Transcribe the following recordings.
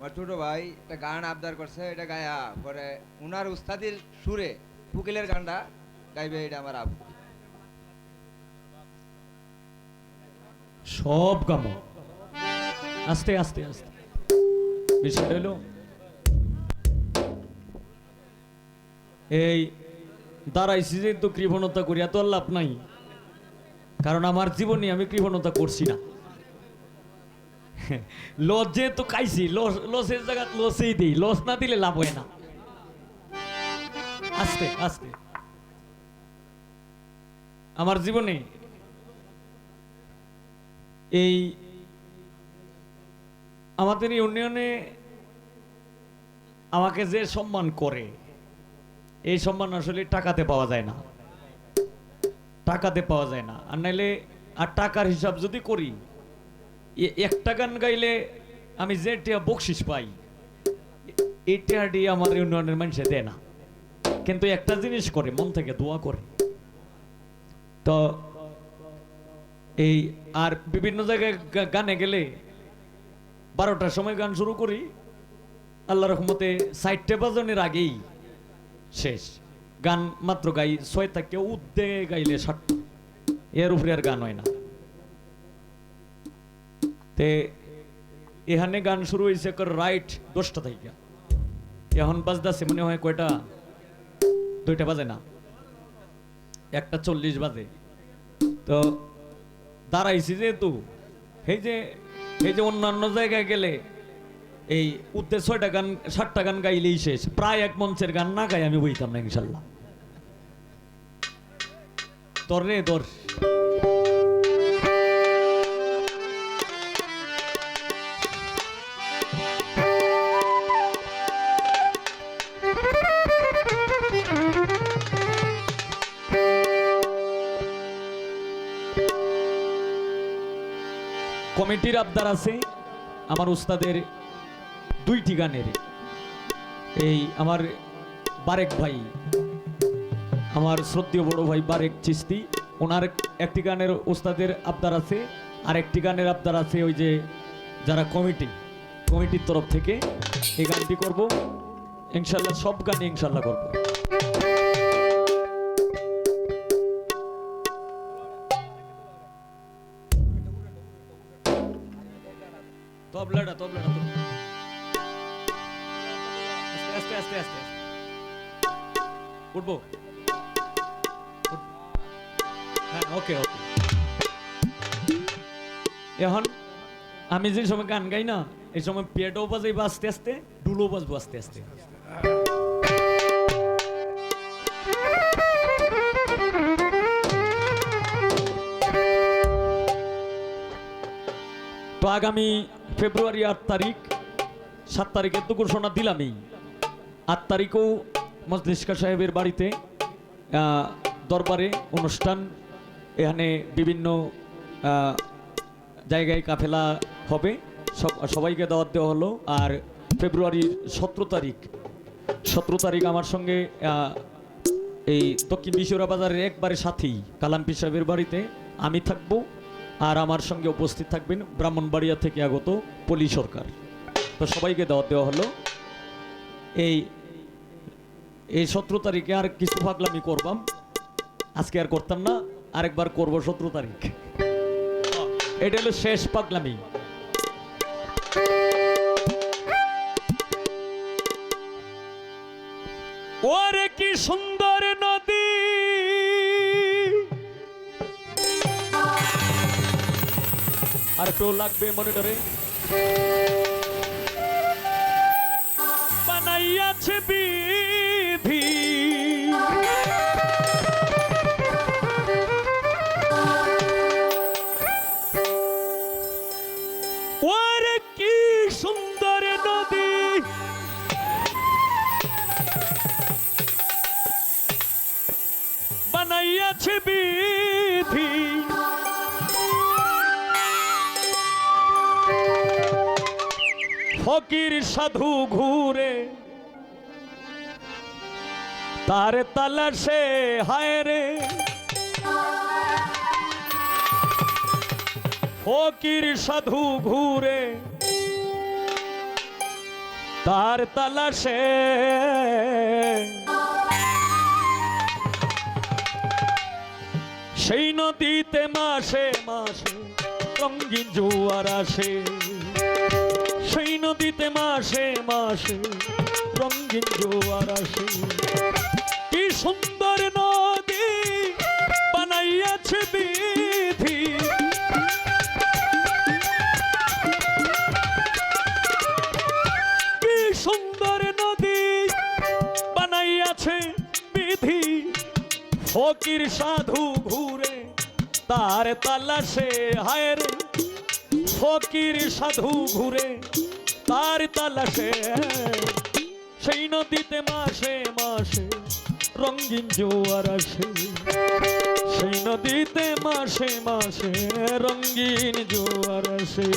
আমার ছোট ভাই একটা গান আবদার করছে, এটা গায়া পরে উনার উস্তাদির সুরে উকিলের গানটা গাইবে, এটা আমার আবু। সব গামো আস্তে আস্তে আস্তে বিষয়টা হলো এই দাঁড়াইছি যে তো কৃপণতা করিয়া তো আর লাভ নাই, কারণ আমার জীবনে আমি কৃপণতা করছি না। লস যেহেতু খাইছি, লসের জায়গা লসেই দিই, লস না দিলে লাভ হয় না। আস্তে আস্তে আমার জীবনে এই আমাদের ইউনিয়নে আমাকে যে সম্মান করে, এই সম্মান আসলে টাকাতে পাওয়া যায় না, টাকাতে পাওয়া যায় না। আর নাইলে আর টাকার হিসাব যদি করি, একটা গান গাইলে আমি যে টিয়া বকশিস পাই, এই টিয়া দিয়ে আমার ইউনিয়নের মানুষে দেয় না, কিন্তু একটা জিনিস করে, মন থেকে দোয়া করে। তো এই আর বিভিন্ন জায়গায় গানে গেলে 12টার সময় গান শুরু করি, আল্লাহ রহমতে 4টে বাজনের আগেই শেষ। গান মাত্র গাই 6 থেকে উদ্দে গাইলে 7টা, এর উপরে আর গান হয় না। তে এখানে গান শুরু হয়েছে রাইট 10টা থেকে, এখন বাজতেছে মনে হয় কয়টা, 2টা বাজে না, 1:40 বাজে। তো দাঁড়াইছি যেহেতু, এই যে অন্যান্য জায়গায় গেলে এই উদ্দে 6টা গান 7টা গান গাইলেই শেষ, প্রায় এক মঞ্চের গান না গাই আমি বইতাম না ইনশাল্লাহ। তোর রে তোর কমিটির আবদার আছে আমার উস্তাদের 2টি গানের। এই আমার বারেক ভাই, আমার শ্রদ্ধেয় বড় ভাই বারেক চিস্তি, ওনার একটি গানের উস্তাদের আবদার আছে, আর একটি গানের আবদার আছে ওই যে যারা কমিটির তরফ থেকে। এই গানটি করব ইনশাল্লাহ, সব গানে ইনশাল্লাহ করব। তবলাটা আস্তে আস্তে আস্তে উঠবো। হ্যাঁ, ওকে ওকে। এখন আমি যে সময় গান গাই না, এই সময় পেটও বাজাইবো আস্তে আস্তে, ডুলো বাজবো আস্তে আস্তে। তো আগামী ফেব্রুয়ারি 8 তারিখ, 7 তারিখে তো ঘোষণা দিলামই, 8 তারিখেও মজলিশকা সাহেবের বাড়িতে দরবারে অনুষ্ঠান, এখানে বিভিন্ন জায়গায় কাফেলা হবে, সবাইকে দাওয়াত দেওয়া হলো। আর ফেব্রুয়ারির 17 তারিখ আমার সঙ্গে এই দক্ষিণ বিশ্বরা বাজারের একবারে সাথেই কালামপি সাহেবের বাড়িতে আমি থাকবো, আর আমার সঙ্গে উপস্থিত থাকবেন ব্রাহ্মণবাড়িয়া থেকে আগত পলি সরকার। তো সবাইকে দাওয়াত দেওয়া হলো। এই 17 তারিখে আর কিছু পাগলামি করবাম, আজকে আর করতাম না, আরেকবার করবো 17 তারিখ। এটা হলো শেষ পাগলামি। ওরে কি সুন্দর নদী, আর একটু লাগবে মনিটরে, বানাইয়াছে বিধি, ওরে কি সুন্দর নদী, বানাইয়াছে বিধি, ফকির সাধু ঘুরে তার তালাশে, হায় রে ফকির সাধু ঘুরে তার তালাশে সেই নদীতে মাসে মাসে রঙিন জোয়ার আসে, সেই নদীতে মাসে মাসে রঙিন জোয়ার আসে। কি সুন্দর নদী বানাইয়াছে বিধি, কি সুন্দর নদী বানাইয়াছে বিধি। ফকির সাধু ঘুরে তার তালাশে, হায় রে ফকির সাধু ঘুরে তার তালাশে, সেই নদীতে মাসে মাসে রঙিন জোয়ার আসে, সেই নদীতে মাসে মাসে রঙিন জোয়ার আসে।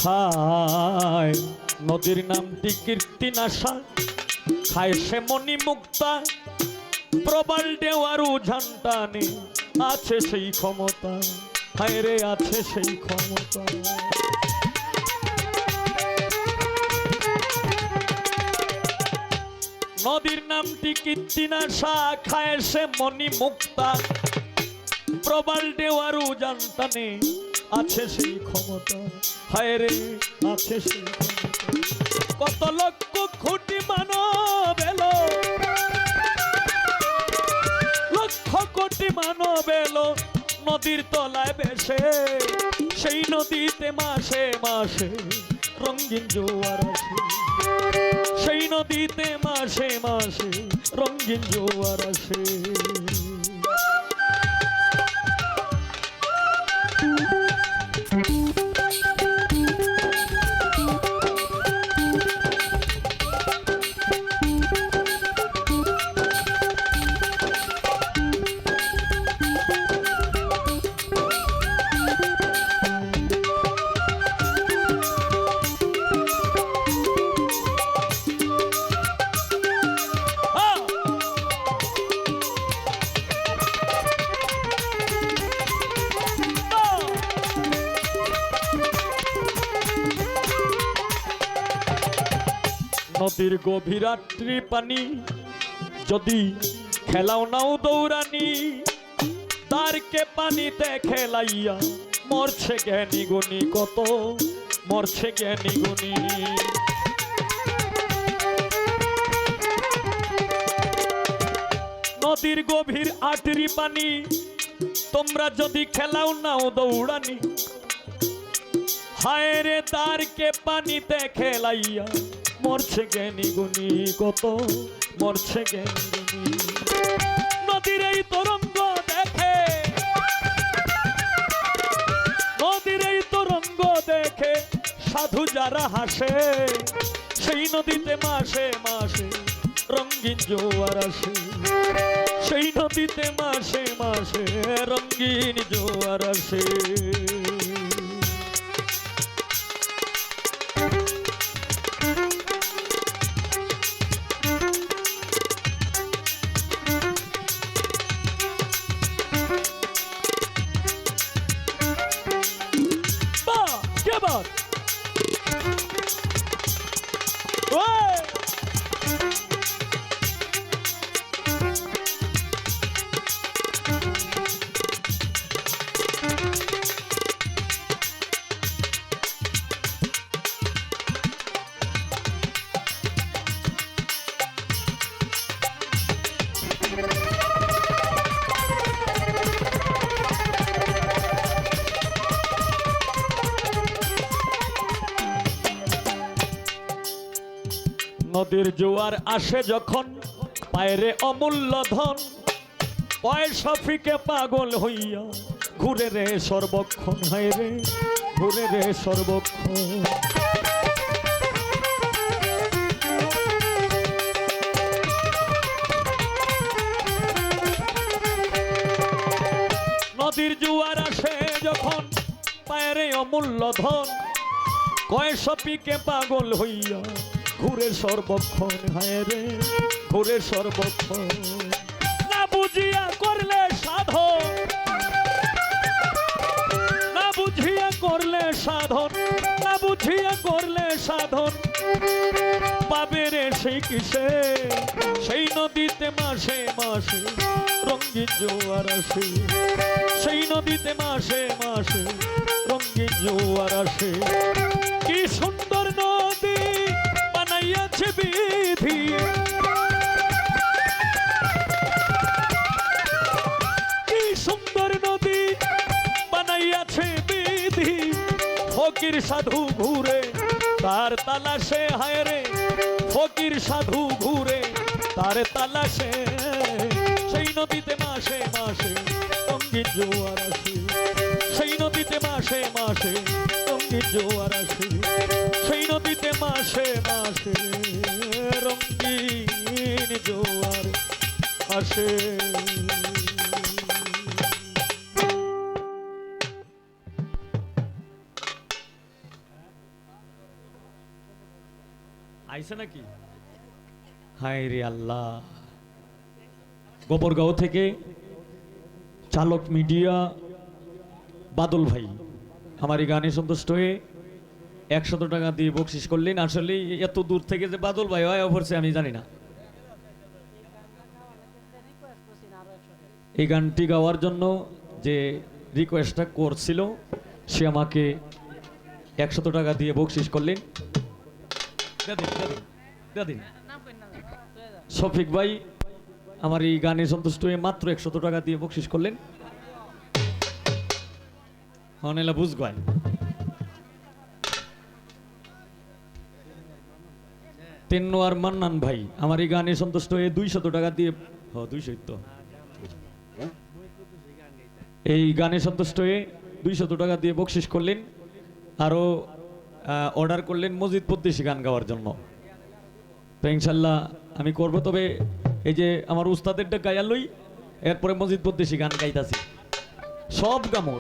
হায় নদীর নামটি কীর্তি নাশা, খায় সে মণি মুক্তা, প্রবল দেওয়ার উঝান টানে আছে সেই ক্ষমতা, হায় রে আছে সেই ক্ষমতা। নদীর নামটি কীর্তি নাশা, খায় সে মণি মুক্তা, প্রবল দেওয়ার উঝান টানে আছে সেই ক্ষমতা, হায় রে আছে সেই ক্ষমতা। কত লক্ষ কোটি মানব এলো, লক্ষ কোটি মানব এলো নদীর তলায় বেশে, সেই নদীতে মাসে মাসে রঙিন জোয়ার আসে, সেই নদীতে মাসে মাসে রঙিন জোয়ার আসে। নদীর গভীর রাত্রি পানি যদি খেলাও নাও দৌড়ানি, তারকে পানিতে খেলাইয়া মরছে জ্ঞানী গুণী, কত মরছে জ্ঞানী গুণী। নদীর গভীর আটরি পানি তোমরা যদি খেলাও নাও দৌড়ানি, হায় রে তারকে পানিতে খেলাইয়া মরছে জ্ঞানী গুণী, কত মরছে জ্ঞানী গুণী। নদীর এই তরঙ্গ দেখে, নদীর এই তরঙ্গ দেখে সাধু যারা হাসে, সেই নদীতে মাসে মাসে রঙিন জোয়ার আসে, সেই নদীতে মাসে মাসে রঙিন জোয়ার আসে। নদীর জোয়ার আসে যখন পায়রে অমূল্য ধন পয়সা ফিকে পাগল হইয়া ঘুরে রে সর্বক্ষণ হায় রে ঘুরে রে সর্বক্ষণ নদীর জোয়ার আসে যখন পায়রে অমূল্য ধন পয়সা পিকে পাগল হইয়া ঘুরে সর্বক্ষণ হায় রে ঘুরে সর্বক্ষণ না বুঝিয়া করলে সাধন না বুঝিয়া করলে সাধন না বুঝিয়া করলে সাধন পাবে রে সেই কিসে সেই নদীতে মাসে মাসে রঙিন জোয়ার আসে সেই নদীতে মাসে মাসে রঙিন জোয়ার আসে কি সুন্দর নদী বানাইয়াছে বিধি কি সুন্দর নদী বানাইয়াছে বিধি ফকির সাধু ঘুরে তার তালাশে হায় রে ফকির সাধু ঘুরে তার তালাশে সেই নদীতে মাসে মাসে রঙিন জোয়ার আসে সেই নদীতে মাসে মাসে রঙিন জোয়ার আসে সেই নদীতে মাসে মাসে রঙিন জোয়ার আসে আইছে নাকি হায় রে আল্লাহ গোবরগাঁও থেকে চালক মিডিয়া বাদল ভাই আমার এই গানে সন্তুষ্ট হয়ে 100 টাকা দিয়ে বকশিস করলেন আসলে এত দূর থেকে যে বাদল ভাই হয় অবশ্যই আমি জানি না এই গানটি গাওয়ার জন্য যে রিকোয়েস্টটা করছিল সে আমাকে 100 টাকা দিয়ে বকশিস করলেন শফিক ভাই আমার এই গানে সন্তুষ্ট হয়ে মাত্র 100 টাকা দিয়ে বকশিস করলেন হনেলা বুঝগায় তেন্নোয়ার মান্নান ভাই আমার এই গানে সন্তুষ্ট হয়ে 200 টাকা দিয়ে 200 তো এই গানে সন্তুষ্ট হয়ে 200 টাকা দিয়ে বকশিস করলেন আরো অর্ডার করলেন মসজিদ পদ্দেশি গান গাওয়ার জন্য তো ইনশাল্লাহ আমি করব তবে এই যে আমার উস্তাদেরটা গায়া লই এরপরে মসজিদ পদ্দেশি গান গাইতাছি সব গামো